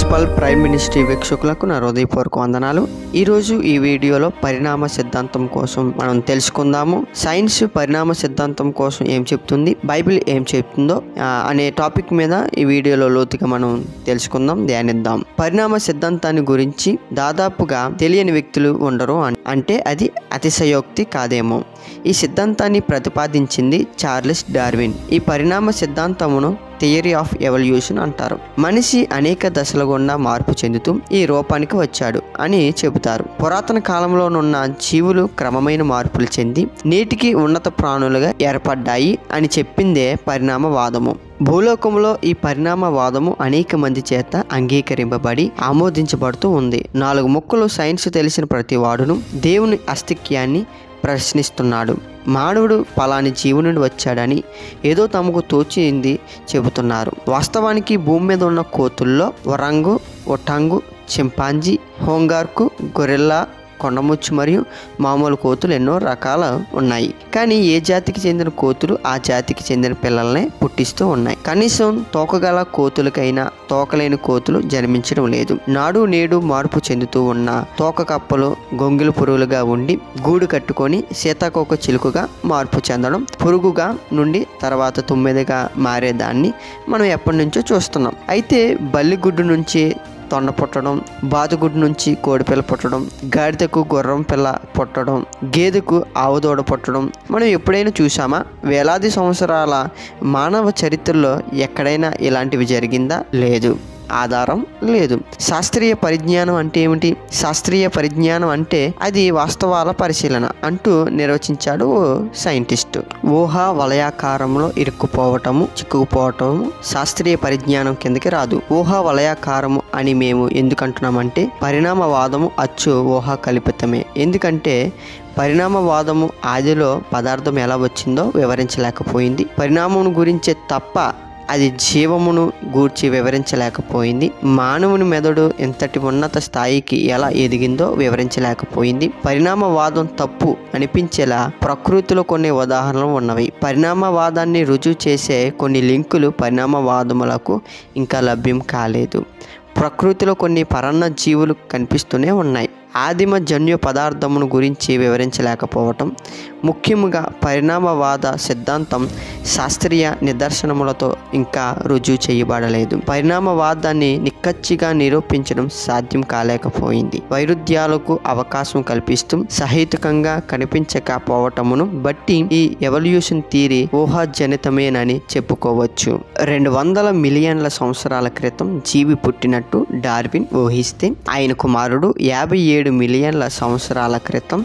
Principal prime ministry వీక్షకులకు నా హృదయపూర్వక వందనాలు. ఈరోజు ఈ వీడియోలో పరిణామ సిద్ధాంతం కోసం మనం తెలుసుకుందాము. సైన్స్ పరిణామ సిద్ధాంతం కోసం ఏం చెప్తుంది, బైబిల్ ఏం చెప్తుందో అనే టాపిక్ మీద ఈ వీడియోలో లోతుగా మనం తెలుసుకుందాం, ధ్యానిద్దాం. పరిణామ సిద్ధాంతాన్ని గురించి దాదాపుగా తెలియని వ్యక్తులు ఉండరు అంటే అది అతిశయోక్తి కాదేమో. ఈ సిద్ధాంతాన్ని ప్రతిపాదించింది చార్లెస్ డార్విన్. ఈ పరిణామ సిద్ధాంతమును థియరీ ఆఫ్ ఎవల్యూషన్ అంటారు. మనిషి అనేక దశల గుండా మార్పు చెందుతూ ఈ రూపానికి వచ్చాడు అని చెబుతారు. పురాతన కాలంలోనున్న జీవులు క్రమమైన మార్పులు చెంది నేటికి ఉన్నత ప్రాణులుగా ఏర్పడ్డాయి అని చెప్పిందే పరిణామవాదము. భూలోకంలో ఈ పరిణామవాదము అనేక మంది చేత అంగీకరింపబడి ఆమోదించబడుతూ ఉంది. 4 ముక్కలు సైన్స్ తెలిసిన ప్రతి వాడును దేవుని అస్తిత్యాన్ని ప్రశ్నిస్తున్నాడు. మానవుడు పలాని జీవు నుండి వచ్చాడని ఏదో తమకు తోచింది చెబుతున్నారు. వాస్తవానికి భూమి మీద ఉన్న కోతుల్లో ఒరంగు, ఒటాంగు, చింపాంజీ, హోంగార్కు, గొరిల్లా, కొండముచ్చు మరియు మామూలు కోతులు ఎన్నో రకాలు ఉన్నాయి. కానీ ఏ జాతికి చెందిన కోతులు ఆ జాతికి చెందిన పిల్లల్ని పుట్టిస్తూ ఉన్నాయి. కనీసం తోకగల కోతులకైనా తోకలేని కోతులు జన్మించడం లేదు. నాడు నేడు మార్పు చెందుతూ ఉన్న తోక కప్పలు గొంగిలి పురుగులుగా ఉండి గూడు కట్టుకొని సీతాకోక చిలుకగా మార్పు చెందడం, పురుగుగా నుండి తర్వాత తుమ్మెదగా మారేదాన్ని మనం ఎప్పటి నుంచో చూస్తున్నాం. అయితే బల్లిగుడ్డు నుంచి తొండ పుట్టడం, బాతుగుడ్డు నుంచి కోడిపిల్ల పుట్టడం, గాడిదకు గుర్రం పిల్ల పుట్టడం, గేదెకు ఆవుదోడ పుట్టడం మనం ఎప్పుడైనా చూసామా? వేలాది సంవత్సరాల మానవ చరిత్రలో ఎక్కడైనా ఇలాంటివి జరిగిందా? లేదు. ఆధారం లేదు. శాస్త్రీయ పరిజ్ఞానం అంటే ఏమిటి? శాస్త్రీయ పరిజ్ఞానం అంటే అది వాస్తవాల పరిశీలన అంటూ నిర్వచించాడు ఓ సైంటిస్ట్. ఊహా వలయాకారంలో ఇరుక్కుపోవటము, చిక్కుకుపోవటము శాస్త్రీయ పరిజ్ఞానం కిందకి రాదు. ఊహా వలయాకారము అని మేము ఎందుకంటున్నామంటే పరిణామవాదము అచ్చు ఊహా కల్పితమే. ఎందుకంటే పరిణామవాదము ఆదిలో పదార్థం ఎలా వచ్చిందో వివరించలేకపోయింది. పరిణామం గురించే తప్ప అది జీవమును గూర్చి వివరించలేకపోయింది. మానవుని మెదడు ఎంతటి ఉన్నత స్థాయికి ఎలా ఎదిగిందో వివరించలేకపోయింది. పరిణామవాదం తప్పు అనిపించేలా ప్రకృతిలో కొన్ని ఉదాహరణలు ఉన్నవి. పరిణామవాదాన్ని రుజువు చేసే కొన్ని లింకులు పరిణామవాదములకు ఇంకా లభ్యం కాలేదు. ప్రకృతిలో కొన్ని పరాన్న జీవులు కనిపిస్తూనే ఉన్నాయి. ఆదిమ జన్యు పదార్థమును గురించి వివరించలేకపోవటం, ముఖ్యంగా పరిణామవాద సిద్ధాంతం శాస్త్రీయ నిదర్శనములతో ఇంకా రుజువు చేయబడలేదు. పరిణామవాదాన్ని నిక్కచ్చిగా నిరూపించడం సాధ్యం కాలేకపోయింది. వైరుధ్యాలకు అవకాశం కల్పిస్తూ సహేతుకంగా కనిపించకపోవటమును బట్టి ఈ ఎవల్యూషన్ థియరీ ఊహాజనితమేనని చెప్పుకోవచ్చు. 200 మిలియన్ల సంవత్సరాల క్రితం జీవి పుట్టినట్టు డార్విన్ ఊహిస్తే ఆయన కుమారుడు 57 మిలియన్ల సంవత్సరాల క్రితం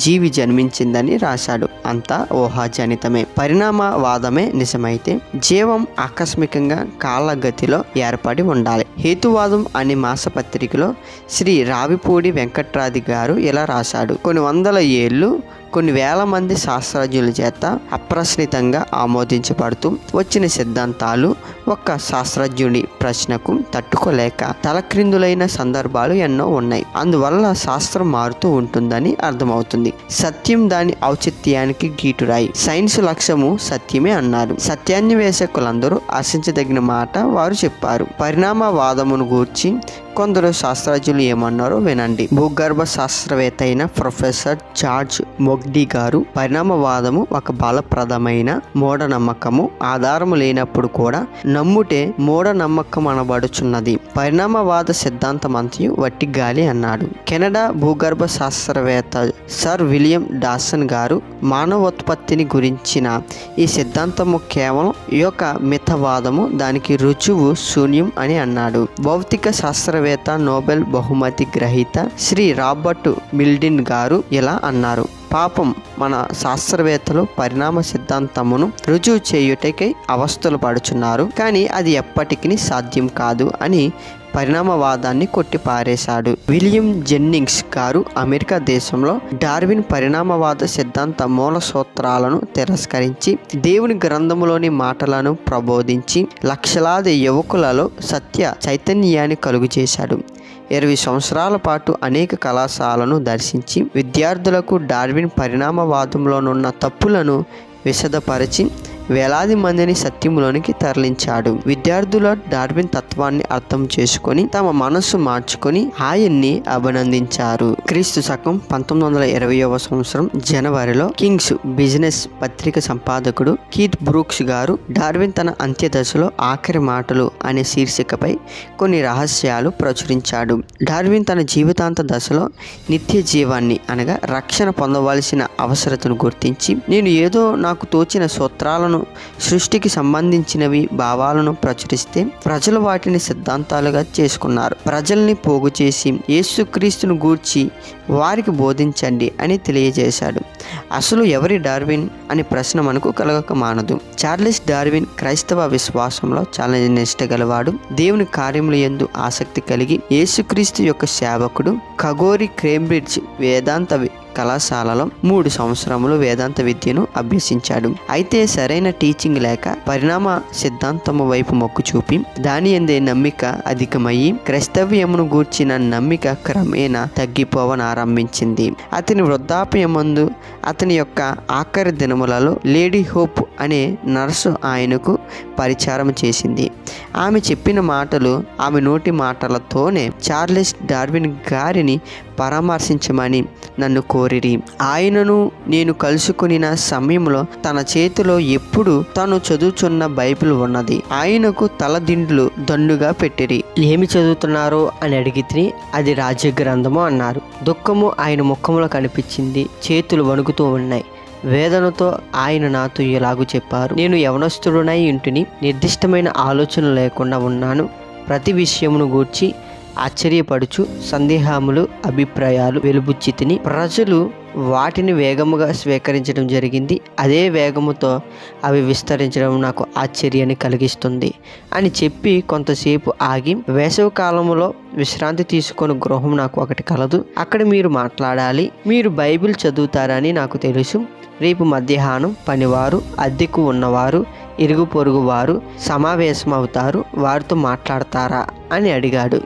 జీవి జన్మించిందని రాశాడు. అంతా ఊహాజనితమే. పరిణామవాదమే నిజమైతే జీవం ఆకస్మికంగా కాలగతిలో ఏర్పడి ఉండాలి. హేతువాదం అనే మాసపత్రికలో శ్రీ రావిపూడి వెంకట్రాది గారు ఇలా రాశాడు. కొన్ని వందల ఏళ్ళు కొన్ని వేల మంది శాస్త్రజ్ఞుల చేత అప్రశ్నితంగా ఆమోదించబడుతూ వచ్చిన సిద్ధాంతాలు ఒక్క శాస్త్రజ్ఞుడి ప్రశ్నకు తట్టుకోలేక తలక్రిందులైన సందర్భాలు ఎన్నో ఉన్నాయి. అందువల్ల శాస్త్రం మారుతూ ఉంటుందని అర్థమవుతుంది. సత్యం దాని ఔచిత్యానికి గీటురాయి. సైన్స్ లక్ష్యము సత్యమే అన్నారు. సత్యాన్వేషకులందరూ ఆశించదగిన మాట వారు చెప్పారు. పరిణామవాదమును గూర్చి కొందరు శాస్త్రజ్ఞులు ఏమన్నారో వినండి. భూగర్భ శాస్త్రవేత్త అయిన ప్రొఫెసర్ జార్జ్ మొగ్డీ గారు పరిణామవాదము ఒక బలప్రదమైన మూఢనమ్మకము, ఆధారము లేనప్పుడు కూడా నమ్ముటే మూఢనమ్మకం అనబడుచున్నది. పరిణామవాద సిద్ధాంతం అంతయు వట్టి గాలి అన్నాడు. కెనడా భూగర్భ శాస్త్రవేత్త సర్ విలియం డాసన్ గారు మానవోత్పత్తిని గురించిన ఈ సిద్ధాంతము కేవలం ఈ యొక్క మితవాదము, దానికి రుజువు శూన్యం అని అన్నాడు. భౌతిక శాస్త్రవేత్త నోబెల్ బహుమతి గ్రహీత శ్రీ రాబర్ట్ మిల్డిన్ గారు ఇలా అన్నారు. పాపం మన శాస్త్రవేత్తలు పరిణామ సిద్ధాంతమును రుజువు చేయుటకై అవస్థలు పడుచున్నారు, కానీ అది ఎప్పటికీ సాధ్యం కాదు అని పరిణామవాదాన్ని కొట్టిపారేశాడు. విలియం జెన్నింగ్స్ గారు అమెరికా దేశంలో డార్విన్ పరిణామవాద సిద్ధాంత మూల సూత్రాలను తిరస్కరించి దేవుని గ్రంథములోని మాటలను ప్రబోధించి లక్షలాది యువకులలో సత్య చైతన్యాన్ని కలుగజేశాడు. 20 సంవత్సరాల పాటు అనేక కళాశాలను దర్శించి విద్యార్థులకు డార్విన్ పరిణామవాదంలోనున్న తప్పులను విశదపరిచి వేలాది మందిని సత్యములోనికి తరలించాడు. విద్యార్థుల డార్విన్ తత్వాన్ని అర్థం చేసుకొని తమ మనస్సు మార్చుకొని ఆయన్ని అభినందించారు. క్రీస్తు శకం 1920వ సంవత్సరం జనవరిలో కింగ్స్ బిజినెస్ పత్రిక సంపాదకుడు కీత్ బ్రూక్స్ గారు డార్విన్ తన అంత్యదశలో ఆఖరి మాటలు అనే శీర్షికపై కొన్ని రహస్యాలు ప్రచురించాడు. డార్విన్ తన జీవితాంత దశలో నిత్య జీవాన్ని అనగా రక్షణ పొందవలసిన అవసరతను గుర్తించి నేను ఏదో నాకు తోచిన సూత్రాలను సృష్టికి సంబంధించినవి భావాలను ప్రచురిస్తే ప్రజలు వాటిని సిద్ధాంతాలుగా చేసుకున్నారు. ప్రజల్ని పోగు చేసి యేసుక్రీస్తును గూర్చి వారికి బోధించండి అని తెలియజేశాడు. అసలు ఎవరి డార్విన్ అనే ప్రశ్న మనకు కలగక మానదు. చార్లెస్ డార్విన్ క్రైస్తవ విశ్వాసంలో చాలా నిష్ట గలవాడు. దేవుని కార్యముల యందు ఆసక్తి కలిగి యేసుక్రీస్తు యొక్క సేవకుడు. ఖగోరి కేంబ్రిడ్జ్ వేదాంత కళాశాలలో 3 సంవత్సరములు వేదాంత విద్యను అభ్యసించాడు. అయితే సరైన టీచింగ్ లేక పరిణామ సిద్ధాంతము వైపు మొక్కు చూపి దాని యందే నమ్మిక అధికమయ్యి క్రైస్తవ్యమును గూర్చిన నమ్మిక క్రమేణా తగ్గిపోవనారంభించింది. అతని వృద్ధాప్యమందు అతని యొక్క ఆఖరి దినములలో లేడీ హోప్ అనే నర్సు ఆయనకు పరిచారం చేసింది. ఆమె చెప్పిన మాటలు ఆమె నోటి మాటలతోనే చార్లెస్ డార్విన్ గారిని పరామర్శించమని నన్ను కోరిరి. ఆయనను నేను కలుసుకున్న సమయంలో తన చేతిలో ఎప్పుడు తను చదువుచున్న బైబిల్ ఉన్నది. ఆయనకు తలదిండ్లు దండుగా పెట్టిరి. ఏమి చదువుతున్నారో అని అడిగితే అది రాజ్య గ్రంథము అన్నారు. దుఃఖము ఆయన ముఖంలో కనిపించింది. చేతులు వణుకుతూ ఉన్నాయి. వేదనతో ఆయన నాతో ఇలాగూ చెప్పారు, నేను యవనస్తుడునై ఇంటిని నిర్దిష్టమైన ఆలోచన లేకుండా ఉన్నాను. ప్రతి విషయమును గూర్చి ఆశ్చర్యపడుచు సందేహములు అభిప్రాయాలు వెలుబుచ్చితిని. ప్రజలు వాటిని వేగముగా స్వీకరించడం జరిగింది. అదే వేగముతో అవి విస్తరించడం నాకు ఆశ్చర్యాన్ని కలిగిస్తుంది అని చెప్పి కొంతసేపు ఆగి, వేసవి కాలంలో విశ్రాంతి తీసుకొని గృహం నాకు ఒకటి కలదు. అక్కడ మీరు మాట్లాడాలి. మీరు బైబిల్ చదువుతారని నాకు తెలుసు. రేపు మధ్యాహ్నం పనివారు, అద్దెకు ఉన్నవారు, ఇరుగు పొరుగు వారు సమావేశం అవుతారు. వారితో మాట్లాడతారా అని అడిగాడు.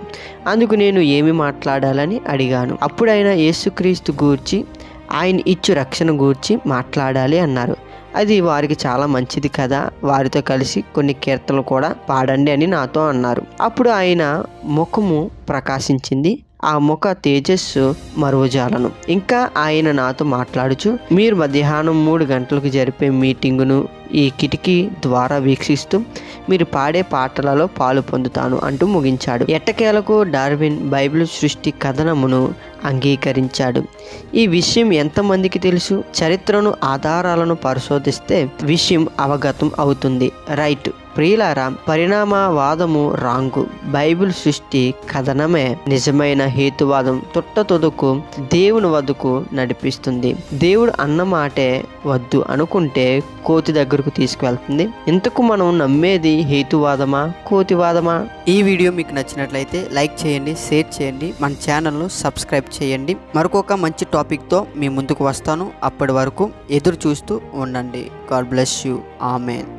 అందుకు నేను ఏమి మాట్లాడాలని అడిగాను. అప్పుడైనా యేసుక్రీస్తు గూర్చి ఆయన ఇచ్చు రక్షణ గూర్చి మాట్లాడాలి అన్నారు. అది వారికి చాలా మంచిది కదా, వారితో కలిసి కొన్ని కీర్తనలు కూడా పాడండి అని నాతో అన్నారు. అప్పుడు ఆయన ముఖము ప్రకాశించింది. ఆ ముఖ తేజస్సు మరువజాలను. ఇంకా ఆయన నాతో మాట్లాడుచు, మీరు మధ్యాహ్నం 3 గంటలకు జరిపే మీటింగును ఈ కిటికీ ద్వారా వీక్షిస్తూ మీరు పాడే పాటలలో పాలు పొందుతాను అంటూ ముగించాడు. ఎట్టకేలకు డార్విన్ బైబిల్ సృష్టి కథనమును అంగీకరించాడు. ఈ విషయం ఎంతమందికి తెలుసు? చరిత్రను ఆధారాలను పరిశోధిస్తే విషయం అవగతం అవుతుంది. రైట్ ప్రియులారా, పరిణామవాదము రాంగు. బైబిల్ సృష్టి కథనమే నిజమైన హేతువాదం. తొట్టతొదుకు దేవుని వద్దకు నడిపిస్తుంది. దేవుడు అన్న మాటే వద్దు అనుకుంటే కోతి దగ్గరకు తీసుకువెళ్తుంది. ఇంతకు మనం నమ్మేది హేతువాదమా, కోతివాదమా? ఈ వీడియో మీకు నచ్చినట్లయితే లైక్ చేయండి, షేర్ చేయండి, మన ఛానల్ను సబ్స్క్రైబ్ చేయండి. మరొక మంచి టాపిక్తో మీ ముందుకు వస్తాను. అప్పటి వరకు ఎదురు చూస్తూ ఉండండి. God bless you. ఆమెన్.